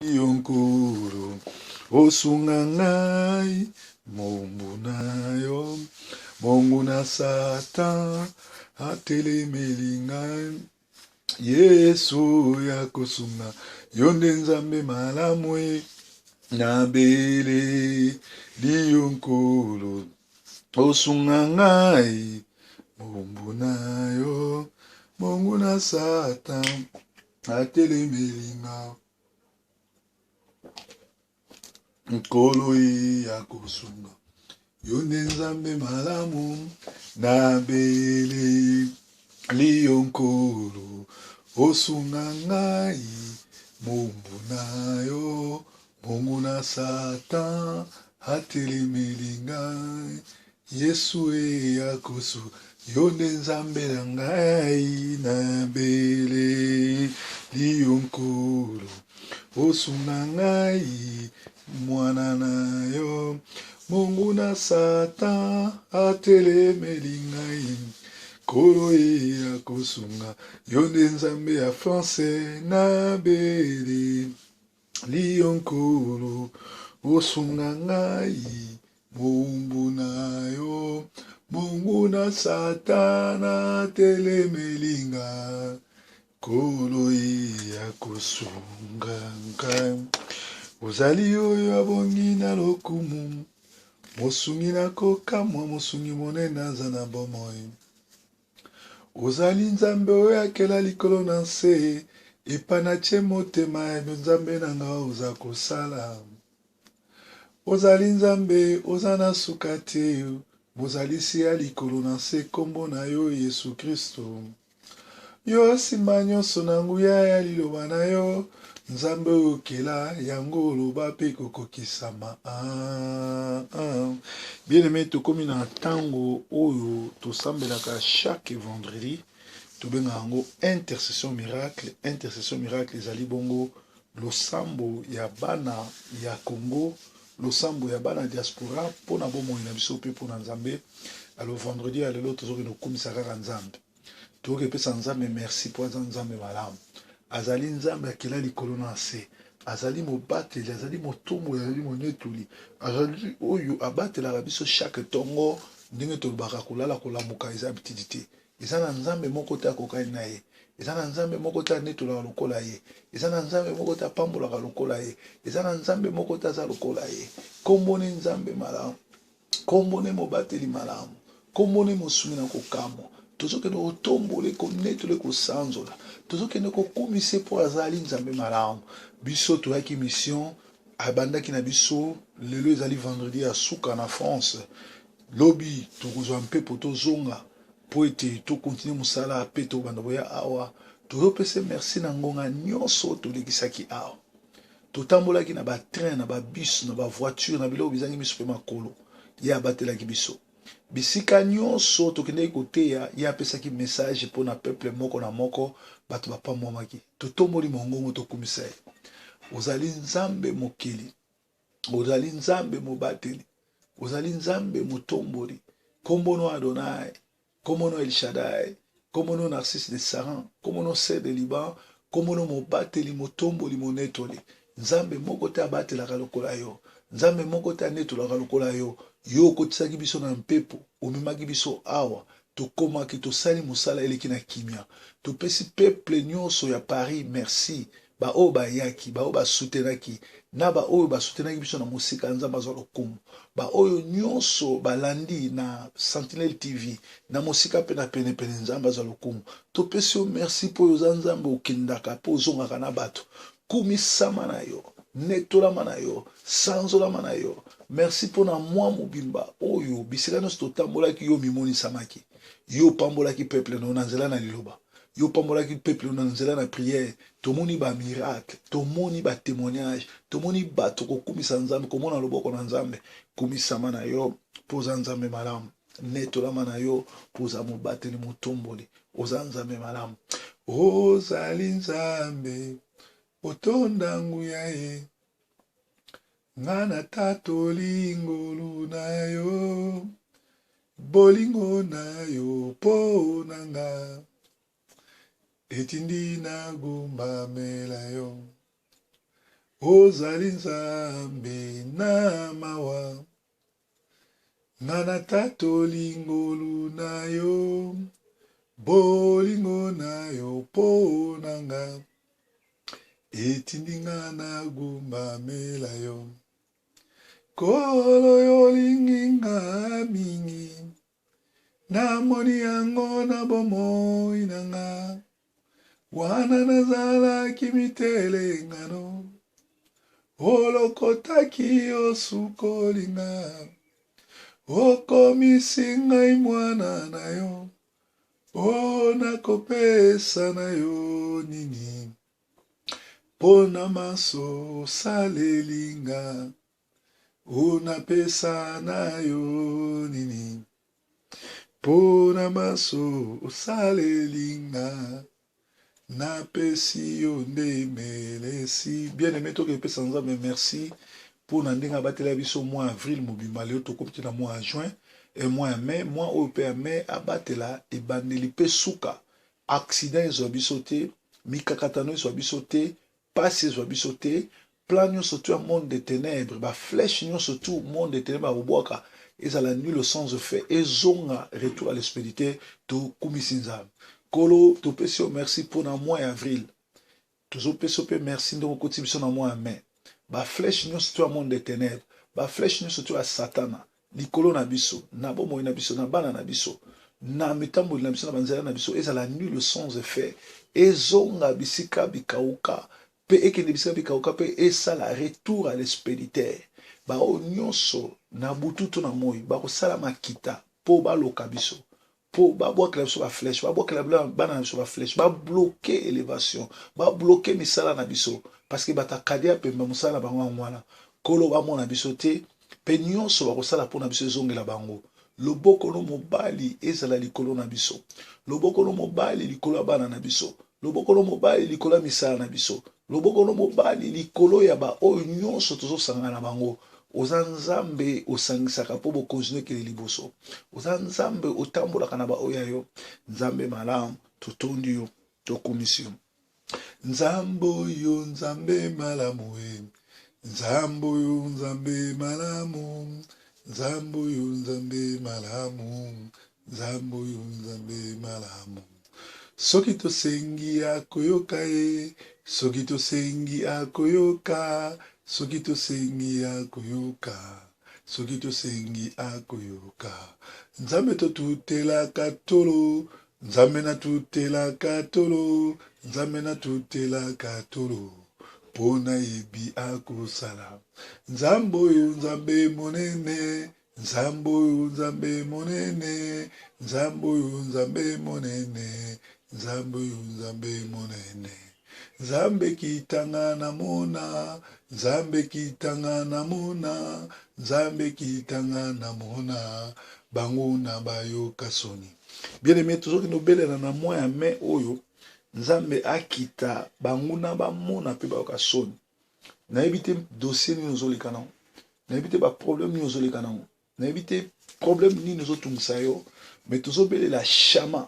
yonkulu osunga ngai mombu na yo mongu na satan atelemeli ngai yesu ya kosunga yo nde nzambe malamu na bele liyonkulu osunga ngai mombu na yo mongu na satan atelemeli ngai nkolo ya kosunga yo nde nzambe malamu na bele liyonkolo osunga ngai mombu na yo mongu na satan atelemeli ngai yesu ya kosunga yo nde nzambe na ngai na bele liyonkolo osunga ngai mwana na yo mongu na satan atelemeli ngai kolo ya kosunga yo nde nzambe ya france na bele liyonkolo osunga ngai mombu na yo mongu na satan atelemeli ngai kolo ya kosunga ngai ozali oyo abongi na lokumu mosungi na kokamwa mosungi monene aza na bomoi ozali nzambe oyo akela likolo na nse epa na tie motema ya nzambe na nga oza kosala ozali nzambe oza na suka te bozali si ya likolo na nse kombo na yo yesu kristo yo nsima nyonso na nguya ya liloba na yo nzambe okela yango oloba mpe kokokisama bien aimé tokomi na ntango oyo tosambelaka chaque vendredi tobenga yango intercession miracle ezali bongo losambo ya bana ya Congo losambo ya bana diaspora mpona bomoi na biso mpe mpona nzambe alo vendredi ya lelo tozokende kokumisa kaka nzambe tokopesa nzambe merci mpo aza nzambe malamu azali nzambe akela likolo na se azali mobateli azali motomboli azali monetoli azali oyo abatelaka biso chaque tongo ndenge tolobaka kolala kolamuka eza bitidi te eza na nzambe moko te akokani na ye eza na nzambe moko te anetolaka lokola ye eza na nzambe moko te apambolaka lokola ye eza na nzambe moko te aza lokola ye kombone nzambe malamu kombone mobateli malamu kombone mosungi na kokamwa tozokende kotombola konetole kosanzola tozokende kokumisa mpo azali nzambe malamu biso toyaki mission abandaki na biso lelo ezali vendredi ya suka na France lobi tokozwa mpepo tozonga mpo ete tokontinue mosala mpe tobanda boya awa tozopesa merci na ngonga nyonso tolekisaki awa totambolaki na batrain na babus na bavoiture na biloko bizangi biso mpe makolo ye abatelaki biso bisika nyonso tokendeki koteya ye apesaki message mpo na peuple moko na moko bato bapamwamaki totomboli mongongo tokumisa ye ozali nzambe mokeli ozali nzambe mobateli ozali nzambe motomboli kombono adonai kombono elshadai kombono narcisse de saran kombono ser de liban kombono mobateli motomboli monetoli nzambe moko te abatelaka lokola yo nzambe moko te anetolaka lokola yo yo okotisaki biso na mpepo omemaki biso awa tokomaki tosali mosala eleki na kimia topesi peuple nyonso ya Paris merci baoyo bayaki baoyo basutenaki na baoyo basutenaki biso na mosika ya nzambe azwa lokumu baoyo nyonso balandi na Sentinelle TV na mosika mpe na penepene nzambe azwa lokumu topesi yo merci mpo oyo oza nzambe okendaka mpo ozongaka na bato kumisama na yo netolama na yo sanzolama na yo merci mpo na mwa mobimba oyo bisika nyonso totambolaki yo mimonisamaki yo pambolaki peuple na yo na nzela na liloba yo pambolaki peuple na nzela na prière tomoni ba miracle tomoni ba témoignage tomoni bato kokumisa nzambe komona loboko na nzambe kumisama na yo mpo oza nzambe malamu netolama na yo mpo oza mobateli motomboli oza nzambe malamu ozali nzambe otonda nguya ye nga natatoli ngolu na yo bolingo na yo mpo na nga etindi na gumbamela yo ozali nzambe na mawa nga natatoli ngolu na yo bolingo na yo mpo na nga etindi nga na gumbamela yo kolo yolingi nga mingi namoni yango na bomoi na nga wana nazalaki mitelengano olokotaki osukoli nga okomisi ngai mwana na yo o nakopesa na yo nini mpo na maso osaleli nga o napesa na yo nini mpo na maso osaleli nga napesi yo ndemelesi bien-aimé tokepesa nzambe merci pour na ndenge abatela biso mois avril mobimba leo tokopi na mois juin et mois mai mois oyo mpe ya mai abatela ebandeli mpe suka accident ezwa biso te mikakatano ezwa biso te pasi ezwa biso te plan nyonso tu ya monde de ténèbres baflèche nyonso tu monde de ténèbres abobwaka ezala nul au sens fait ezonga retour à l'espérité tokumisi nzambe kolo topesi yo merci pour na mois ya avril tozopesi yo mpe merci ndenge okoti biso na mois ya mai baflèche nyonso tu ya monde de ténèbres baflèche nyonso tu ya satana likolo na biso na bomoi na biso na bana na biso na mitamboli na biso na banzela na biso ezala nul sans effet ezonga bisika bikauka mpe ekende bisika bikauka mpe esala retour à l'espérité bao nyonso na butu to na moi bakosala makita mpo baloka biso mpo babwakela biso baflèche babwakela bana na biso baflèche babloke élévation babloke misala na biso parce que batakade ya pembe mosala na bango yango wana kolo bamona biso te mpe nyonso bakosala mpo na biso ezongela bango loboko no mobali ezala likolo na biso loboko no mobali likolo ya bana na biso loboko no mobali likolo ya misala na biso loboko no mobali likolo ya baoyo nyonso tozosangana na bango oza nzambe osangisaka mpo bokonzinue ekele liboso oza nzambe otambolaka na baoyo ya yo nzambe malamu totondi yo tokumisi yo nzambe oyo nzambe malamu nzambe oyo nzambe malamu nzambe oyo nzambe malamu nzambe oyo nzambe malamu soki tosengi akoyoka ye soki tosengi akoyoka soki tosengi akoyoka soki tosengi akoyoka nzambe totutelaka tolo nzambe natutelaka tolo nzambe natutelaka tolo mpo nayebi akosala nzambe oyo nzambe monene nzambe oyo nzambe monene nzambe oyo nzambe monene nzambe oyo nzambe monene nzambe kitanga na mona nzambe kitanga na mona nzambe kitanga na mona bango na bayoka soni bien-aimé tozoki nobelela na mwa ya mai oyo nzambe akita bango na bamona mpe bayoka soni nayebi te dossier nini ozoleka nango nayebi te baproblème nini ozoleka nango nayebi te problème nini ozotungisa yo me tozobelela shama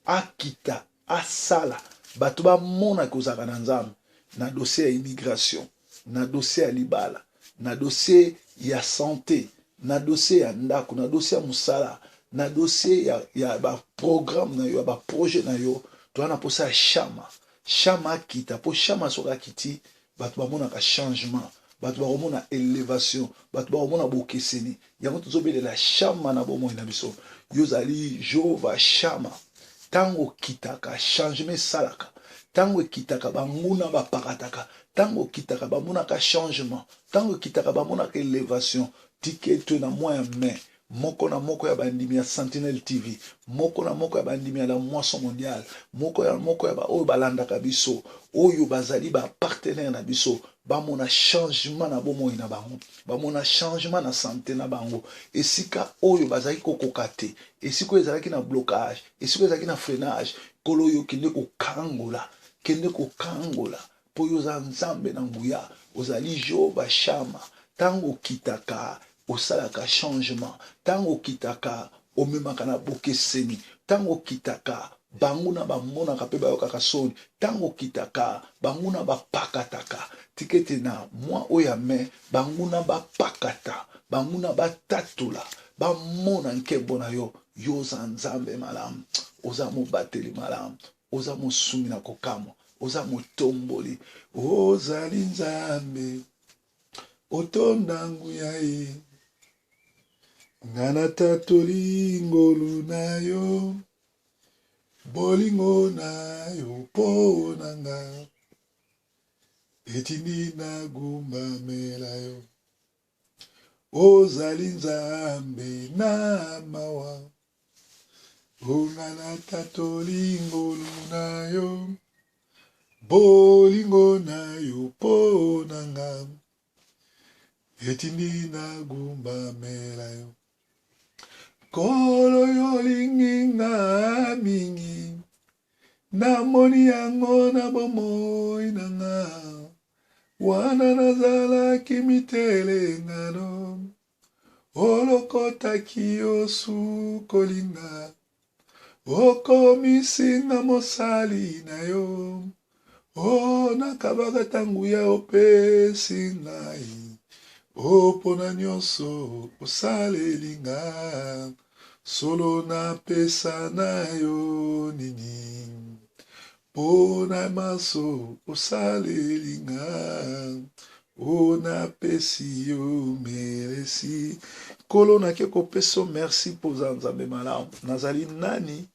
akita asala bato bamona kozalaka na nzambe na dossier ya immigration na dossier ya libala na dossier ya santé na dossier ya ndako na dossier ya mosala na dossier ya baprogramme na yo ya baprojet na yo towana mposa ya shama akita mpo shama soki akiti bato bamonaka changement bato bakomona élévation bato bakomona bokeseni yango tozobelela shama na bomoi na biso yo ozali jehova shama ntango okitaka changement esalaka ntango ekitaka banguna bapakataka ntango okitaka bamonaka changement ntango okitaka bamonaka élévation tike etwe na mwa ya mai moko na moko ya bandimi ya Sentinelle TV moko na moko ya bandimi ya la moisson mondiale moko ya baoyo balandaka biso oyo bazali bapartenaire na biso bamona changement na bomoi na bango bamona changement na santé na bango esika oyo bazali kokoka te esika oyo ezalaki na blocage esika oyo ezalaki na freinage kolo oyo kende kokangola mpo oyo oza nzambe na nguya ozali Jehova Shama ntango okitaka osalaka changement ntango okitaka omemaka na bokeseni ntango okitaka banguna bamona kape bayokaka soni tango kitaka banguna bapakataka tikete na mwa oya me banguna bapakata banguna batatula bamona nkembo na yo yoza nzambe malamu oza mobateli malamu oza mosumi na kokamo oza motomboli ozali nzambe otonda nguya ye ngana tatoli ngolu na yo bolingo na yo mpo na nga etindi na gumbamela yo ozali nzambe na mawa ngana tatoli ngolu na yo bolingo na yo mpo na nga etindi na gumbamela yo kolo yolingi nga mingi namoni yango na bomoi na nga wana nazalaki mitelengano olokotaki yo sukolinga okomisinga mosali na yo nakabaka tangu ya opesi ngai opona nyonso osalelinga solo napesa na yo nini pona maso osalelinga napesi yo meresi kolo nake kopesa merci poza nzambe malamu nazali nani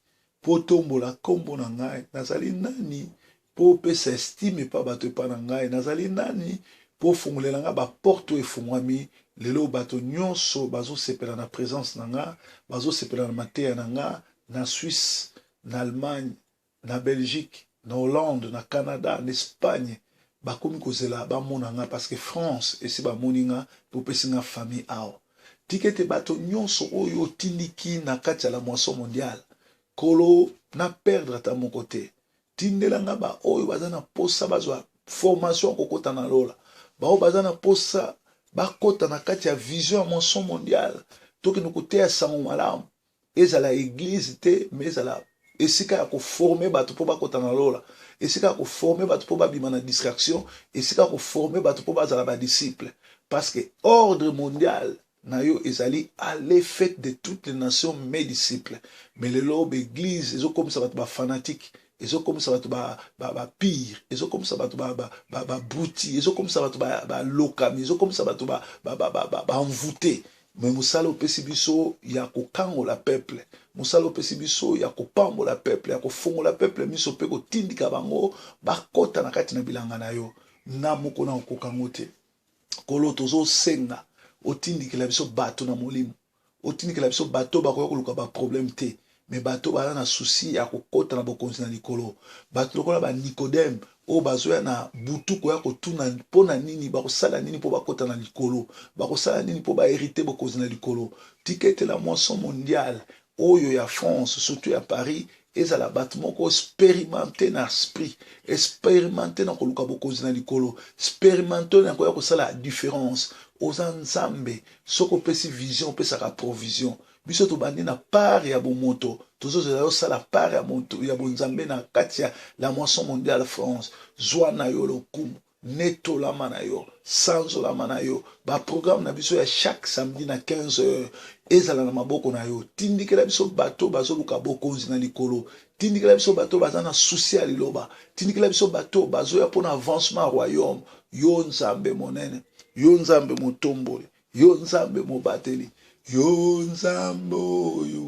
po tombola kombo na ngai nazali nani po pesa estime pa bato epa na ngai nazali nani po fungolela nga baporte efungwami lelo bato nyonso bazosepela na présence na nga bazosepela na mateya na nga na Suisse na Allemagne na Belgique na Hollande na Canada na Espagne bakomi kozela bamona nga parce que France esi bamoni nga po pesi nga famille awa tikete bato nyonso oyo otindiki na kati ya la moisson mondiale kolo na perdre ata moko te tindela nga ba oyo baza na posa bazwa formation kokota na lola bao baza na posa bakota na kati ya vision ya moisson mondiale tokende koteya sango malamu ezala église te mais ezala esika ya koforme bato mpo bakota na lola esika ya koforme bato mpo babima na distraction esika ya koforme bato mpo bazala badisciple parce que ordre mondial na yo ezali aller fête de toutes les nations mes disciples mais lelo église ezokomisa bato bafanatique ezokomisa bato bapire ezokomisa bato babruti ezokomisa bato balokami ezokomisa bato banvoute mais mosala opesi biso ya kokangola peuple mosala opesi biso ya kopambola peuple ya kofongola peuple miso mpe kotindika bango bakota na kati na bilanga na yo na moko na okokango te kolo tozosenga otindikela biso bato na molimo otindikela biso bato bakoya koluka baproblème te mais bato baza na souci ya kokota na bokonzi na likolo bato lokola banicodème oyo bazoya na butu koya kotuna mpo na nini bakosala nini mpo bakota na likolo bakosala nini mpo baherite bokonzi na likolo tikete la moisson mondiale oyo ya France surtout ya Paris ezala bato moko expérimenté na esprit expérimenté na koluka bokonzi na likolo expérimenté na koya kosala différence oza nzambe soko opesi vision opesaka provision biso tobandi na part ya bomoto tozozela yosala part ya moto ya bonzambe na kati ya la moisson mondiale France zwa na yo lokumu netolama na yo sanzolama na yo baprogramme na biso ya chaque samedi na 15h ezala na maboko na yo tindikela biso bato bazoluka bokonzi na likolo tindikela biso bato baza na souci ya liloba tindikela biso bato bazoya mpona avancement royaume yo nzambe monene yo nzambe motomboli yo nzambe mobateli yo nzambe oyo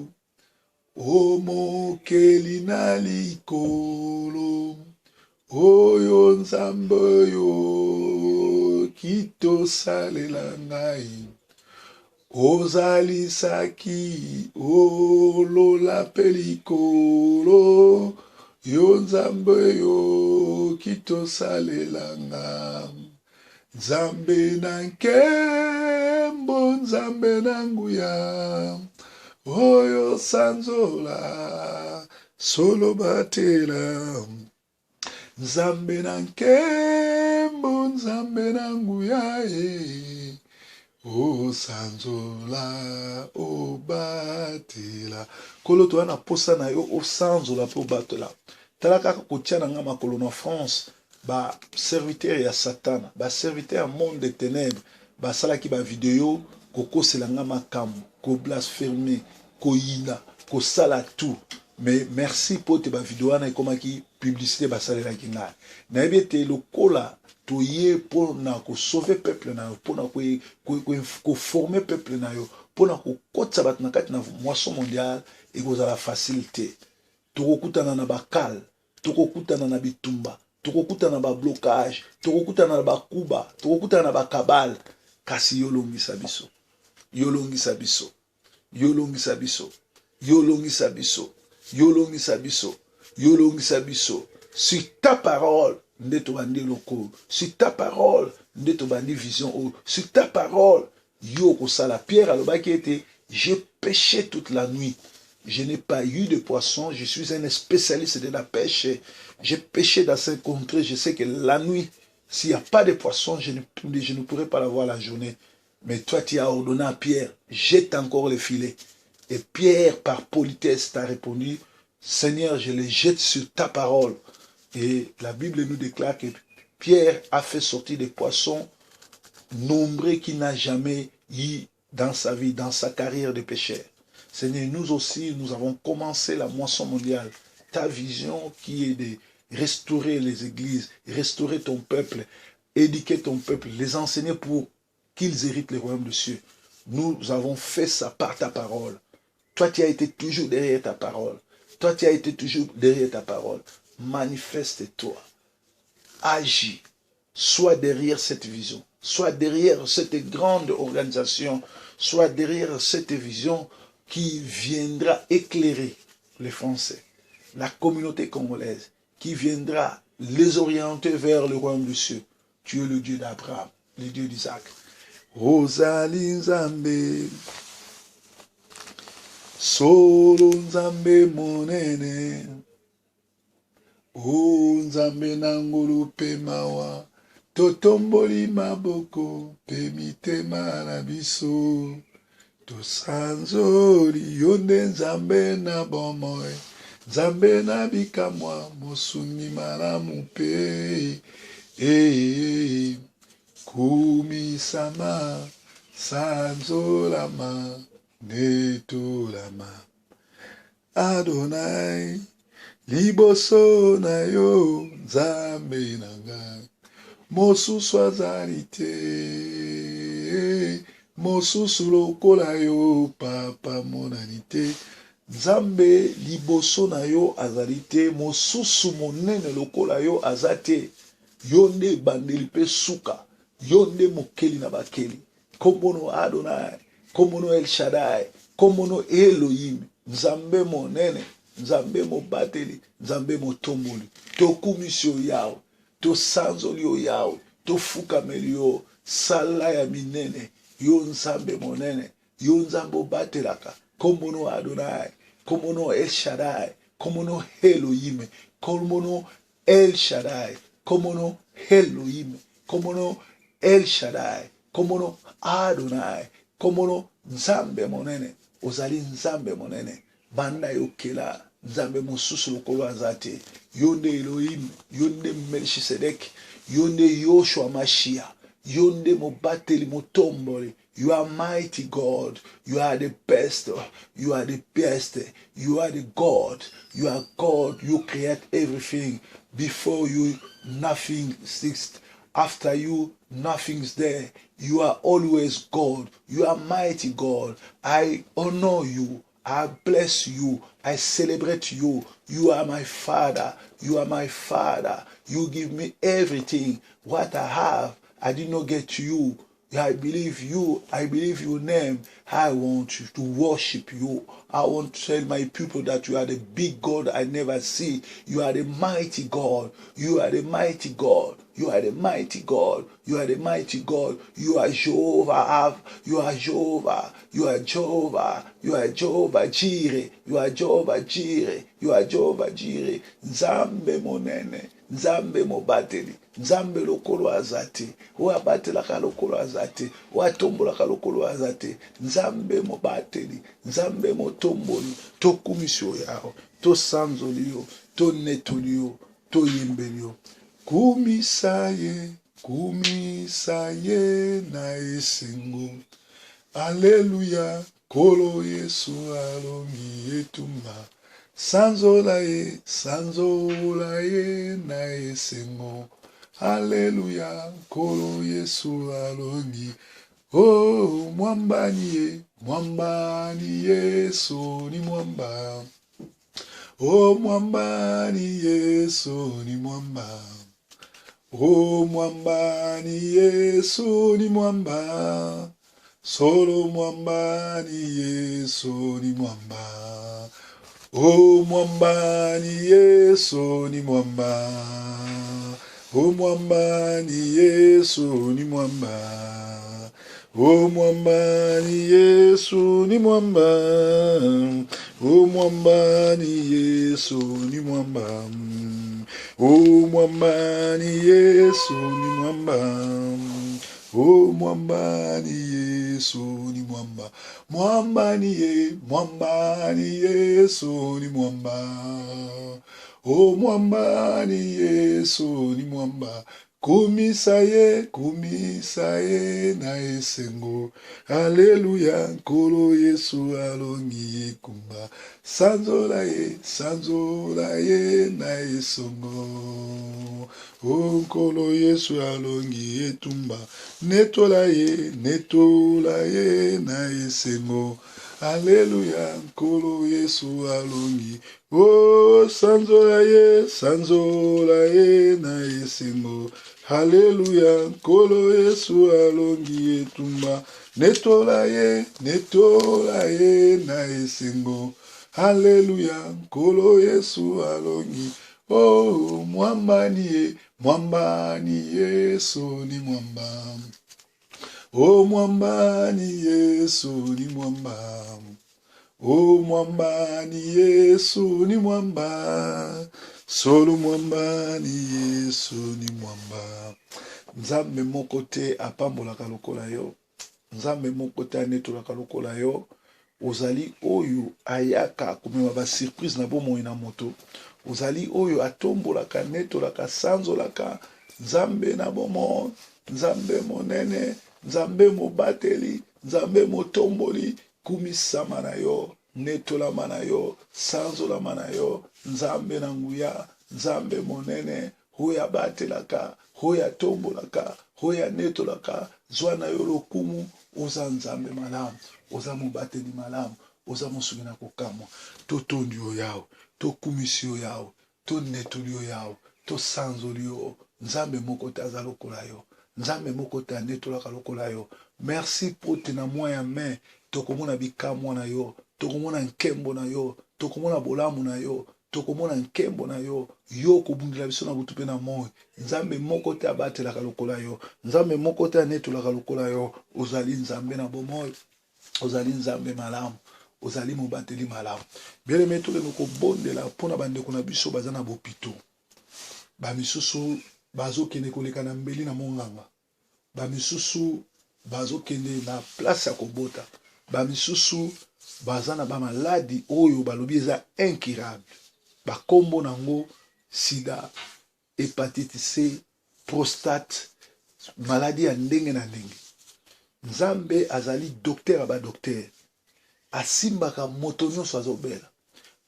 omokeli na likolo oyo nzambe oyo kitosalela ngai ozalisaki olola mpe likolo yo nzambe oyo kitosalela nga nzambe na nkembo nzambe na nguya oyo sanzola solo batela nzambe na nkembo nzambe na nguya O sanzola, o batela. Kolo to ana posa na yo, o sanzola po batela. Talaka kotia na nga makolo na France, ba serviteur ya Satan, ba serviteur ya monde de ténèbres, ba salaki ba vidéo, koko selanga makamu, ko blasphémer, ko yina, ko sala tout. Mais merci pour te ba vidéo na ekomaki publicité ba salelaki na. Na ebete lokola toye pour na ko sauver peuple na yo, pour na ko former peuple na yo, pour na ko kotsa bat na kati na moisson mondiale et ko za la facilité. Tokokutana na bakal, tokokutana na bitumba, tokokutana na ba blocage, tokokutana na bakuba, tokokutana na bakabal, kasi yolongisa biso. Yolongisa biso. Yolongisa biso. Yolongisa biso. Yolongisa biso. Yolongisa biso. Sur ta parole, ndeto bandi loko. Sur ta parole, ndeto bandi vision. Sur ta parole, yo kosala. Pierre alobaki ete, j'ai péché toute la nuit. Je n'ai pas eu de poisson. Je suis un spécialiste de la pêche. J'ai pêché dans cette contrée. Je sais que la nuit, s'il n'y a pas de poisson, je ne pourrai pas l'avoir la journée. Mais toi, tu as ordonné à Pierre, jette encore le filet. Et Pierre, par politesse, t'a répondu, Seigneur, je les jette sur ta parole. Et la Bible nous déclare que Pierre a fait sortir des poissons nombreux qu'il n'a jamais eu dans sa vie, dans sa carrière de pécheur. Seigneur, nous aussi, nous avons commencé la moisson mondiale. Ta vision qui est de restaurer les églises, restaurer ton peuple, éduquer ton peuple, les enseigner pour qu'ils héritent le royaume de cieux. Nous avons fait ça par ta parole. Toi, tu as été toujours derrière ta parole. Toi, tu as été toujours derrière ta parole. Manifeste-toi. Agis. Sois derrière cette vision. Sois derrière cette grande organisation. Sois derrière cette vision qui viendra éclairer les Français, la communauté congolaise, qui viendra les orienter vers le royaume du cieux. Tu es le Dieu d'Abraham, le Dieu d'Isaac. Ozali Nzambe, solo Nzambe monene, o Nzambe nangulu pe mawa, totomboli maboko, pe mitema na biso. Tosanzoli yonde Nzambe na bomoi, Nzambe na bikamwa, mosuni malamu pe. Kumisama, sanzolama, netolama. Adonai, liboso na yo, Nzambe nanga, mosusu azali te. Mosusu lokola yo, papa monani te. Nzambe liboso na yo azali te, mosusu monene lokola yo azate. Yonde bandeli pe suka, yonde mokeli na bakeli. Kombono Adonai, kombono El Shaddai, kombono Elohim, Nzambe monene, Nzambe mobateli, Nzambe motomboli. Tokumisio yao, to sanzoli yo yao, to fukameli yo, sala ya minene. Yo Nzambe monene, yo Nzambe batelaka, kombono Adonai, kombono El Shaddai, kombono Elohim, kombono El Shaddai, kombono Elohim, kombono El Shaddai, kombono Adonai, kombono Nzambe monene, ozali Nzambe monene, banda yokela, Nzambe mosusu lokolo azate, yonde Elohim, yonde Melchisedek, yonde Yoshua Mashiach, yonde mobateli motomboli. You are mighty God. You are the best. You are the best. You are the God. You are God. You create everything. Before you, nothing exists. After you, nothing's there. You are always God. You are mighty God. I honor you. I bless you. I celebrate you. You are my Father. You are my Father. You give me everything. What I have, I did not get to you. I believe you. I believe your name. I want you to worship you. I want to tell my people that you are the big God I never see. You are the mighty God. You are the mighty God. You are the mighty God. You are the mighty God. You are Jehovah. You are Jehovah. You are Jehovah. You are Jehovah Jireh. You are Jehovah Jireh. You are Jehovah Jireh. Nzambe monene. nzambe mobateli, nzambe lokolo azate, oyo abatelaka lokolo azate, oyo atombolaka lokolo azate, nzambe mobateli, nzambe motomboli, tokumisi yo yawe, tosanzoli yo, tonetoli yo, toyembeli yo. Kumisa ye na esengo. Alleluya, kolo Yesu alongi etumba. Sanzola ye na esengo. Alleluya, kolo Yesu alongi. Oh, mwambani Yesu ni mwamba. Oh, mwambani Yesu ni mwamba. Oh, mwambani Yesu ni mwamba. Solo mwambani Yesu ni mwamba. Oh, mwambani Yesu ni mwamba. Oh, mwambani Yesu ni mwamba. Oh, mwambani Yesu ni mwamba. Oh, mwambani Yesu ni mwamba. Oh, mwambani Yesu ni mwamba. Oh, mwambani Yesu ni mwamba. Mwambani Yesu ni mwamba. Oh, mwambani Yesu ni mwamba. Kumisa ye na esengo. Alleluya, nkolo Yesu alongi ekumba. Sanzola ye na esongo. Oh, nkolo Yesu alongi etumba. Netola ye na esengo. Alleluya, nkolo Yesu alongi. Oh, sanzola ye na esengo. Hallelujah, nkolo Yesu alongi etumba. Netola ye na esengo. Hallelujah, nkolo Yesu alongi. Oh, mwambani Yesu ni mwamba. Oh, mwambani Yesu ni mwamba. Oh, mwambani Yesu ni mwamba. Solo mwambani Yesu ni mwamba. Nzambe moko te apambolaka lokola yo. Nzambe moko te anetolaka lokola yo. Ozali oyo ayaka komema ba surprise na bomoi na moto. Ozali oyo atombolaka, netolaka, sanzolaka. Nzambe na bomoi, nzambe monene, nzambe mobateli, nzambe motomboli. Kumisama na yo, netolama na yo, sanzolama na yo. Nzambe na nguya, nzambe monene, hoya batelaka, hoya tombolaka, hoya netolaka. Zwana yo lokumu, oza nzambe malamu, oza mobateli malamu, oza mosungi na kokamwa. To tondi yo yao, to kumisi yo yao, to netoli yo yao, to sanzoli yo. Nzambe moko te aza lokola yo, nzambe moko te anetolaka lokola yo. Merci pour tena moya main, tokomona bikamwa na yo, tokomona nkembo na yo, tokomona bolamu na yo, tokomona nkembo na yo, yo kobundela biso na butu pe na moi. Nzambe moko te abatelaka lokola yo, nzambe moko te anetolaka lokola yo. Ozali nzambe na bomoi, ozali nzambe malamu, ozali mobateli malamu. Bien-aimé, tokende kobondela mpona bandeko na biso baza na bopito. Bamisusu bazokende koleka na mbeli na monganga, bamisusu bazokende na place ya kobota, bamisusu baza na bamaladi oyo balobi eza incurable. Bakombo nango sida, hépatite C, prostate, maladi ya ndenge na ndenge. Nzambe azali docteur aba docteur, asimbaka moto nyonso azobela.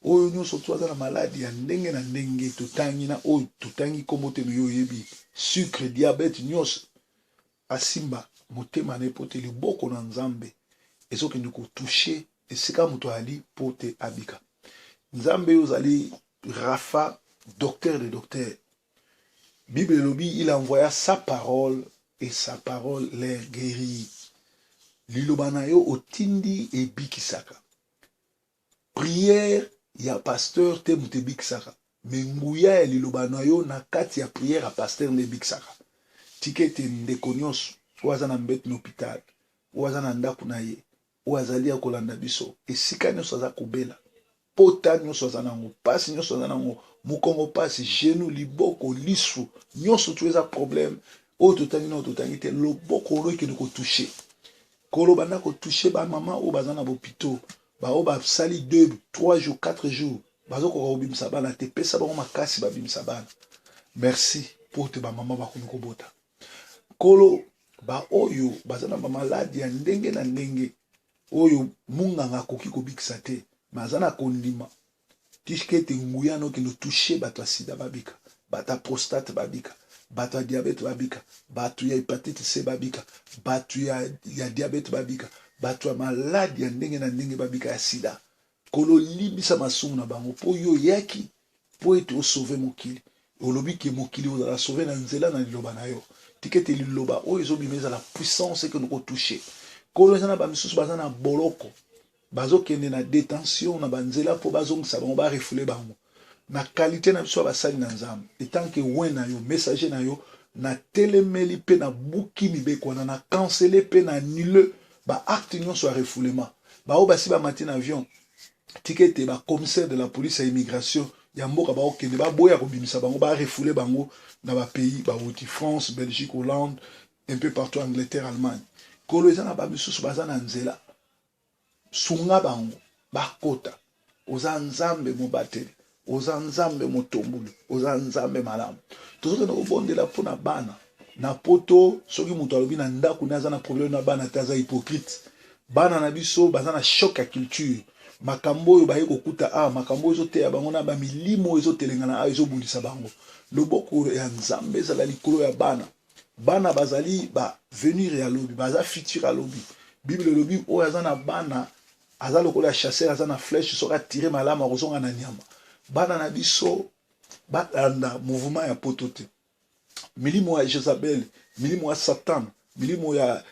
Oyo nyonso tu aza na maladi ya ndenge na ndenge totangi na oyo totangi kombo te yo yebi sucre, diabète nyonso. Asimba motema na pote liboko na Nzambe ezokende ko toucher esika moto ali pote abika. Nzambe ozali Rapha, docteur de docteur. Bible lobi, il envoya sa parole et sa parole les guérit. Liloba na yo otindi ebikisaka. Prière ya pasteur te mutu ebikisaka. Me nguya ya liloba na yo na kati ya prière ya pasteur ne ebikisaka. Tikete ndeko nyonso oaza na mbete na hôpital, oaza na ndako na ye, oazali ya kolanda biso, esika nyonso aza kobela, pota nyonso aza nango, pasi nyonso aza nango, mukongo passe genou liboko lisu nyonso tu eza problème oyo totangi te loboko oyo ekende kotouche kolo banda kotouche bamama oyo baza na bopito baoyo basali 2 3 jours 4 jours bazokoka kobimisa bana te pesa bango makasi babimisa bana merci po te bamama bakomi kobota kolo baoyo baza na bamaladi ya ndenge na ndenge oyo munganga akoki kobikisa te maza na kondima tishikete nguya nokende touche bato ya sida babika bato ya prostate babika bato ya diabete babika bato ya hepatite C babika bato ya diabete babika bato ya maladi ya ndenge na ndenge babika ya sida kolo libisa masumu na bango po yo yaki po ete osauve mokili olobi ke mokili ozala sauve na nzela na liloba na yo tikete liloba oyo ezobima ezala puissance ekende kotouche kolo eza na bamisusu baza na boloko bazokende na détention na banzela po bazongisa bango barefule bango na qualité na biso basali na nzambe etanke we na yo messager na yo na telemeli pe na buki mibeko na cancele pe na annule ba acte nyonso ya refoulement bao basi ba matin avion tikete ba commissaire de la police à immigration ya mboka ba okende ba boya kobimisa bango ba refoule bango na ba pays ba wuti France Belgique Hollande un peu partout Angleterre Allemagne kolo eza na ba misusu baza na nzela sunga bango bakota oza nzambe mobateli oza nzambe motombulu oza nzambe malamu tozokende kobondela mpona bana na poto soki moto alobi na ndako ne aza na problème na bana te aza hypocrite bana na biso baza na choc ya culture makambo oyo baye kokuta awa makambo oyo ezoteya bango na bamilimo oyo ezotelengana awa ezobundisa bango loboko ya nzambe ezala likolo ya bana bana bazali bavenir ya lobi baza futur ya lobi bible elobi oyo aza na bana aza lokola ya chasseur aza na flèche soki atire malamu akozonga na nyama bana na biso balanda mouvement ya poto te milimo ya Jezabel milimo ya Satan milimo ya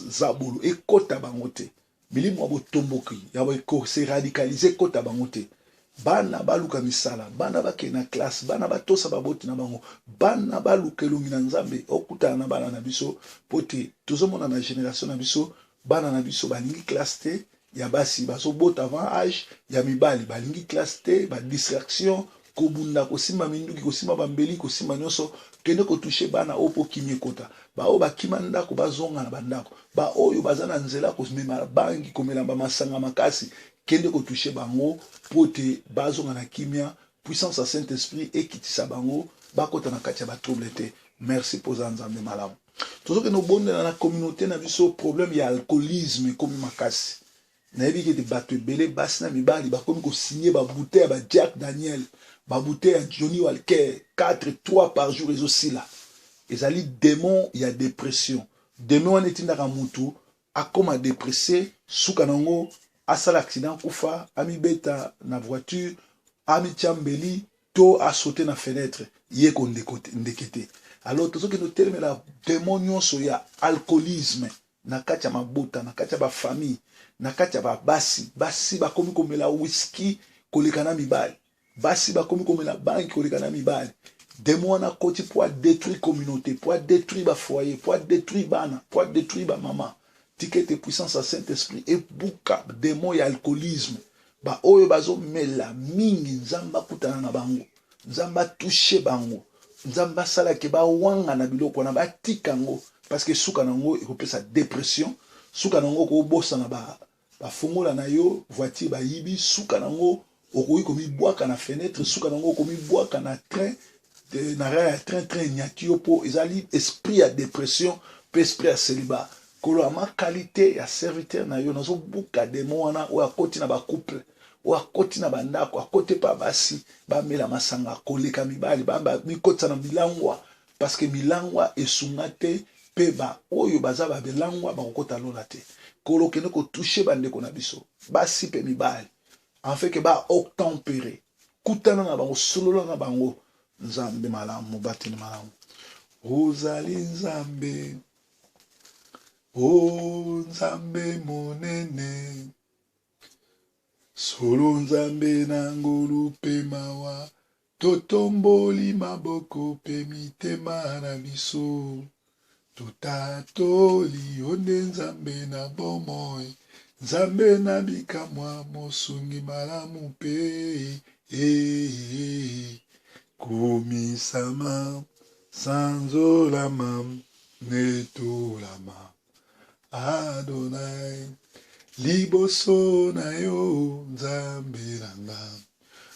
zabolo ekota bango te milimo ya botomboki ya se radicaliser ekota bango te bana baluka misala bana bakende na classe bana batosa baboti na bango bana baluka elongi na nzambe okutana na bana na biso po te tozomona na génération na biso bana na biso balingi classe te ya basi bazobota avant âge ya mibali balingi classe te distraction kobunda kosimba minduki kosimba bambeli kosimba nyonso kende kotouche bana opo kimie kota baoyo bakima ndako bazonga na bandako baoyo baza na nzela komema bangi komela bamasanga makasi kende kotouche bango po te bazonga na kimia puissance ya Saint-Esprit ekitisa bango bakota na kati ya batrouble te merci poza nzambe malamu tozokende obondela na communauté na biso problème ya alcoolisme ekomi makasi nayebi kete bato ebele basi na mibali bakomi kosigner babouteille ya Jack Daniel babouteille ya Johnny Walker 4-3 par jour ezosila ezali démon ya dépression démon wana etindaka mutu akoma dépressé suka nango asala accident kufa amibeta na voiture amitia mbeli to asaute na fenêtre ye kondekete alors tozokende otelemela démon nyonso ya alcoolisme na kati ya mabota na kati ya bafamille na kati ya basi bakomi komela whisky koleka na mibali basi bakomi komela banki koleka na mibali démon wana koti po détruire communauté po détruire bafoyer po détruire bana po détruire bamama tikete puissance ya Saint-Esprit ebuka démon ya alcoolisme baoyo bazomela mingi nzambe akutana na bango nzambe atouche bango nzambe asalaki bawanga na biloko wana batika yango parce que suka nango ekopesa dépression suka nango kobosana bafungola na yo voiture bayibi suka nango okoki komibwaka na fenêtre suka nango okomibwaka na train na rail ya train nyaki yo po ezali esprit ya dépression pe esprit ya célibat kolo ama qualité ya serviteur na yo nazobuka démon wana oyo akoti na bacouple oyo akoti na bandako akoti pa basi bamela masanga koleka mibali mikotisa na milangwa parce que milangwa esunga te pe oyo baza babelangwa bakokota lola te kolo kende kotouche bandeko na biso basi pe mibali en fait que octempéré kutana na bango solola na bango nzambe malamu batini malamu ozali nzambe o nzambe monene solo nzambe na ngolu pe mawa totomboli maboko pe mitema na biso totatoli onde nzambe na bomoi nzambe na bikamwa mosungi malamu pe Kumisama sanzolama netolama Adonai liboso na yo nzambe nanga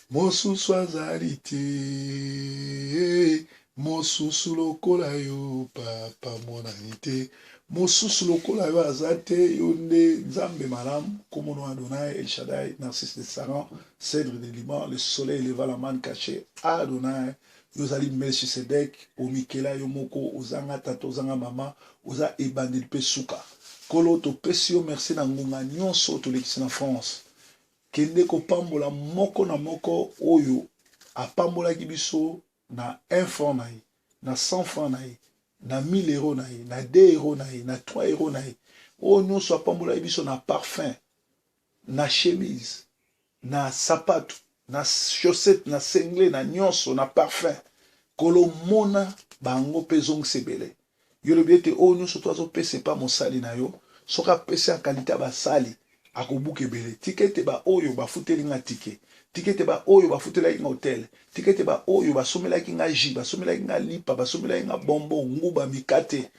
mosusu azali te mosusu lokola yo papa monani te mosusu lokola yo aza te yo nde nzambe malamu komono Adonai El Shaddai Narcisse de Saran cèdre de Liban le soleil leva la manne cachée Adonai yo ozali Melchisedek omikela yo moko ozanga tata ozanga mama oza ebandeli mpe suka kolo topesi yo merci na ngonga nyonso tolekisi na France kende kopambola moko na moko oyo apambolaki biso na 1 franc na ye na 100 franc na ye na 1000 euros na ye na 2 euros na ye na 3 euros na ye oyo nyonso apambolaki biso na parfum na chemise na sapato na chaussette na sengle na nyonso na parfum kolomona bango mpe ezongisa ebele yo lobi ete oyo nyonso to azopesa epa mosali na yo soki apesi ya kalite ya basali akobuka ebele tika ete baoyo bafuteli nga tike tika ete baoyo bafutelaki nga hotel tika ete baoyo basomelaki nga jus basomelaki nga lipa basomelaki nga bombo nguba mikate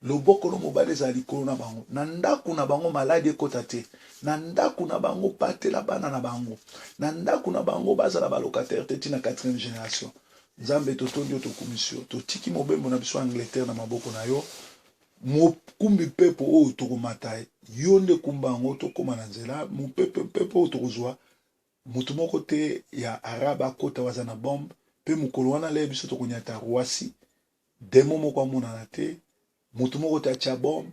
loboko no mobali ezala likolo na bango na ndako na bango maladi ekota te na ndako na bango patela bana na bango na ndako na bango bazala balocataire te ntina 4e génération nzambe totondi yo tokumisi yo totiki mobembo na biso Angleterre na maboko na yo mokumbi pepo oyo tokomata yo nde kumba yango tokóma na nzela mopepe oyo tokozwa motu moko te ya arabe akota waza na bombe mpe mokolo wana leye biso tokonyata Roissy demo moko amonana te motu moko te atya bombe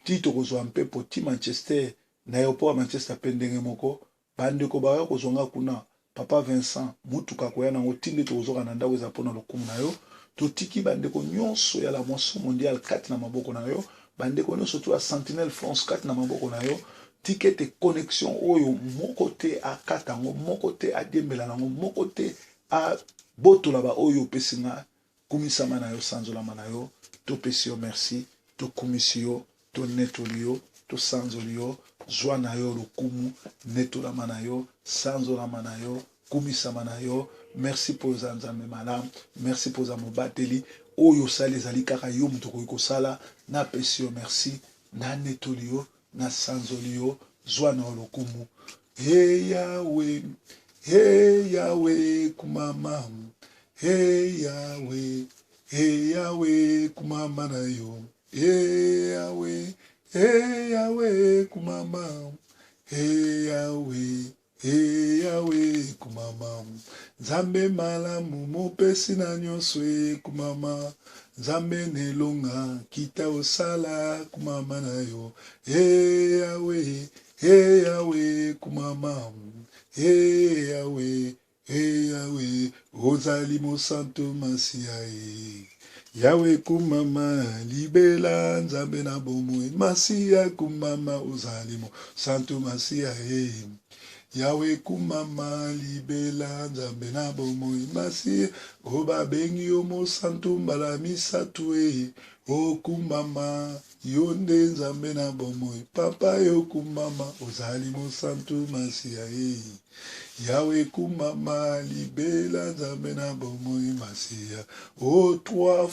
ti tokozwa mpepo ti Manchester na aéroport ya Manchester mpe ndenge moko bandeko baya kozonga kuna papa Vincent mutuka koya nango ti nde tokozoka na ndako eza mpona lokumu na yo totiki bandeko nyonso ya la moisson mondiale kati na maboko na yo bandeko nyonso to ya Sentinelle France kati na maboko na yo tika ete connexion oyo moko te akata yango moko te adiembela nango moko te abotola baoyo opesi nga kumisama na yo sanzolama na yo topesi yo merci tokumisi yo tonetoli yo tosanzoli yo zwa na yo lokumu netolama na yo sanzolama na yo kumisama na yo merci pour za nzambe malamu merci pour za mobateli oyo osali ezali kaka yo moto okoki kosala napesi yo merci nanetoli yo nasanzoli yo zwa na yo lokumu Hey Yahweh, hey Yahweh kumama hey Yahweh kumama na yo hey Yahweh kumama hey Yahweh kumama nzambe malamu mopesi na nyonso kumama nzambe nelonga kita osala kumama na yo hey Yahweh kumama hey Yahweh ozali mosantu masiya Yahweh kumama libela nzambe na bomoi masiya kumama ozali mosantu masiya Yahweh kumama libela nzambe na bomoi masiya oba bengi yo mosantu mbala misatu o kumama yo nde nzambe na bomoi papa yo kumama ozali mosantu masiya Yahweh kumama libela nzambe na bomoi masiya o 3